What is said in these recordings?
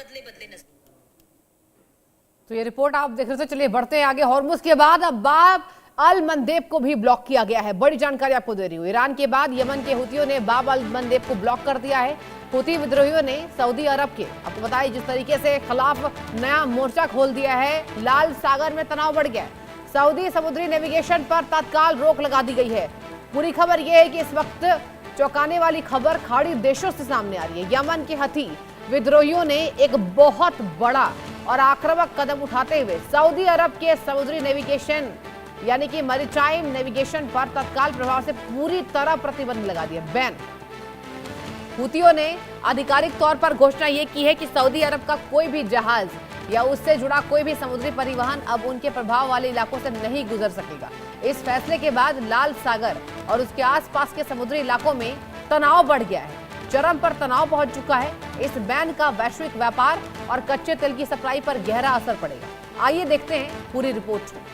बदले बदले नजर। तो ये रिपोर्ट आप देख रहे थे। चलिए बढ़ते हैं आगे। हॉर्मुज के बाद अब बाब अल मंदेब को भी ब्लॉक किया गया है। बड़ी जानकारी आपको दे रही हूँ। ईरान के बाद यमन के हुतियों ने बाब अल मंदेब को ब्लॉक कर दिया है। हुती विद्रोहियों ने सऊदी अरब के, आपको बताया जिस तरीके से खिलाफ नया मोर्चा खोल दिया है। लाल सागर में तनाव बढ़ गया है। सऊदी समुद्री नेविगेशन पर तत्काल रोक लगा दी गई है। पूरी खबर यह है कि इस वक्त चौंकाने वाली खबर खाड़ी देशों से सामने आ रही है। यमन के हथी विद्रोहियों ने एक बहुत बड़ा और आक्रामक कदम उठाते हुए सऊदी अरब के समुद्री नेविगेशन यानी कि मैरीटाइम नेविगेशन पर तत्काल प्रभाव से पूरी तरह प्रतिबंध लगा दिया, बैन। हुतियों ने आधिकारिक तौर पर घोषणा यह की है कि सऊदी अरब का कोई भी जहाज या उससे जुड़ा कोई भी समुद्री परिवहन अब उनके प्रभाव वाले इलाकों से नहीं गुजर सकेगा। इस फैसले के बाद लाल सागर और उसके आसपास के समुद्री इलाकों में तनाव बढ़ गया है। चरम पर तनाव पहुंच चुका है। इस बैन का वैश्विक व्यापार और कच्चे तेल की सप्लाई पर गहरा असर पड़ेगा। आइए देखते हैं पूरी रिपोर्ट को।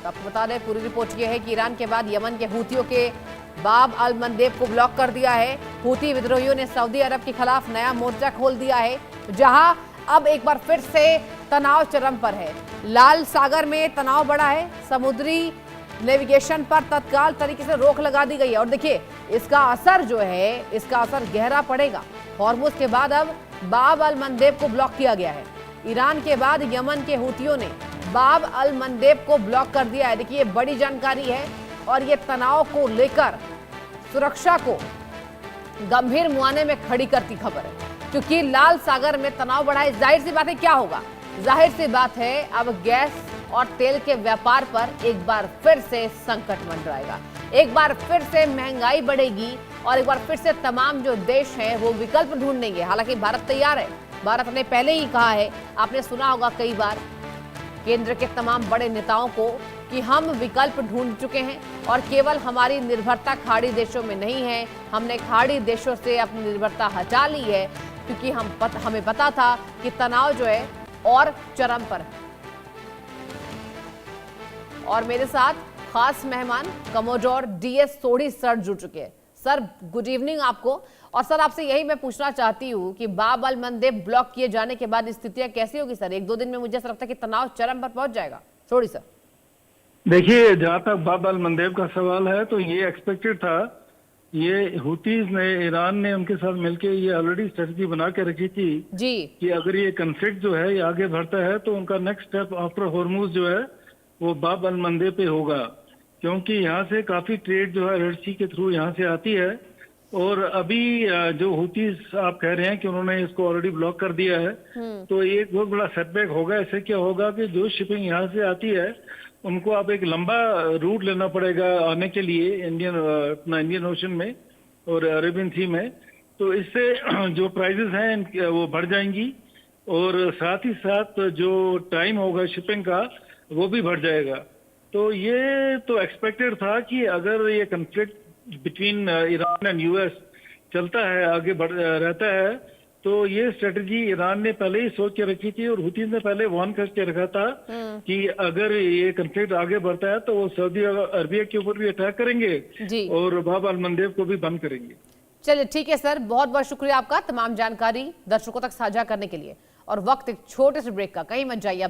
आपको बता दें पूरी रिपोर्ट यह है कि ईरान के बाद यमन के हुतियों के बाब अल मंदेब को ब्लॉक कर दिया है। हुती विद्रोहियों ने सऊदी अरब के खिलाफ नया मोर्चा खोल दिया है, जहां अब एक बार फिर से तनाव चरम पर है। लाल सागर में तनाव बढ़ा है। समुद्री नेविगेशन पर तत्काल तरीके से रोक लगा दी गई है और देखिए इसका असर जो है, इसका असर गहरा पड़ेगा। हॉर्मुज के बाद अब बाब अल मंदेब को ब्लॉक किया गया है। ईरान के बाद यमन के हुतियों ने बाब अल मंदेब को ब्लॉक कर दिया है। देखिए बड़ी जानकारी है और ये तनाव को लेकर सुरक्षा को गंभीर मुआने में खड़ी करती खबर है, क्योंकि लाल सागर में तनाव बढ़ा है। जाहिर सी बात है, क्या होगा, जाहिर सी बात है अब गैस और तेल के व्यापार पर एक बार फिर से संकट मंडराएगा। एक बार फिर से महंगाई बढ़ेगी और एक बार फिर से तमाम जो देश हैं वो विकल्प ढूंढेंगे। हालांकि भारत तैयार है। भारत ने पहले ही कहा है, आपने सुना होगा कई बार केंद्र के तमाम बड़े नेताओं को, कि हम विकल्प ढूंढ चुके हैं और केवल हमारी निर्भरता खाड़ी देशों में नहीं है। हमने खाड़ी देशों से अपनी निर्भरता हटा ली है, क्योंकि हमें पता था कि तनाव जो है और चरम पर है। और मेरे साथ खास मेहमान कमोडोर डीएस सोढ़ी सर जुड़ चुके हैं। सर गुड इवनिंग आपको। और सर आपसे यही मैं पूछना चाहती हूँ कि बाब अल मंदेब ब्लॉक किए जाने के बाद स्थितियां कैसी होगी सर? एक दो दिन में मुझे ऐसा लगता है कि तनाव चरम पर पहुंच जाएगा। सोढ़ी सर। देखिए, जहां तक बाब अल मंदेब का सवाल है तो ये एक्सपेक्टेड था। ये हुतीज ने, ईरान ने उनके साथ मिलकर ये ऑलरेडी स्ट्रेटजी बना के रखी थी जी कि अगर ये कन्फ्लिक्ट जो है ये आगे बढ़ता है तो उनका नेक्स्ट स्टेप आफ्टर हॉर्मुज जो है वो बाब अल मंदेब पे होगा, क्योंकि यहाँ से काफी ट्रेड जो है रेड सी के थ्रू यहाँ से आती है। और अभी जो हुतीज आप कह रहे हैं कि उन्होंने इसको ऑलरेडी ब्लॉक कर दिया है, तो एक बहुत बड़ा सेटबैक होगा। इससे क्या होगा कि जो शिपिंग यहाँ से आती है उनको अब एक लंबा रूट लेना पड़ेगा आने के लिए इंडियन ओशन में और अरेबियन सी में। तो इससे जो प्राइसेस हैं वो बढ़ जाएंगी और साथ ही साथ जो टाइम होगा शिपिंग का वो भी बढ़ जाएगा। तो ये तो एक्सपेक्टेड था कि अगर ये conflict between Iran and US चलता है, आगे बढ़ रहता है, तो ये स्ट्रेटजी ईरान ने पहले ही सोच के रखी थी और हुतीज ने पहले वार्न करके रखा था कि अगर ये कन्फ्लिक्ट आगे बढ़ता है तो वो सऊदी अरबिया के ऊपर भी अटैक करेंगे और बाब अल मंदेब को भी बंद करेंगे। चलिए ठीक है सर, बहुत बहुत शुक्रिया आपका तमाम जानकारी दर्शकों तक साझा करने के लिए। और वक्त एक छोटे से ब्रेक का, कहीं मत जाइए।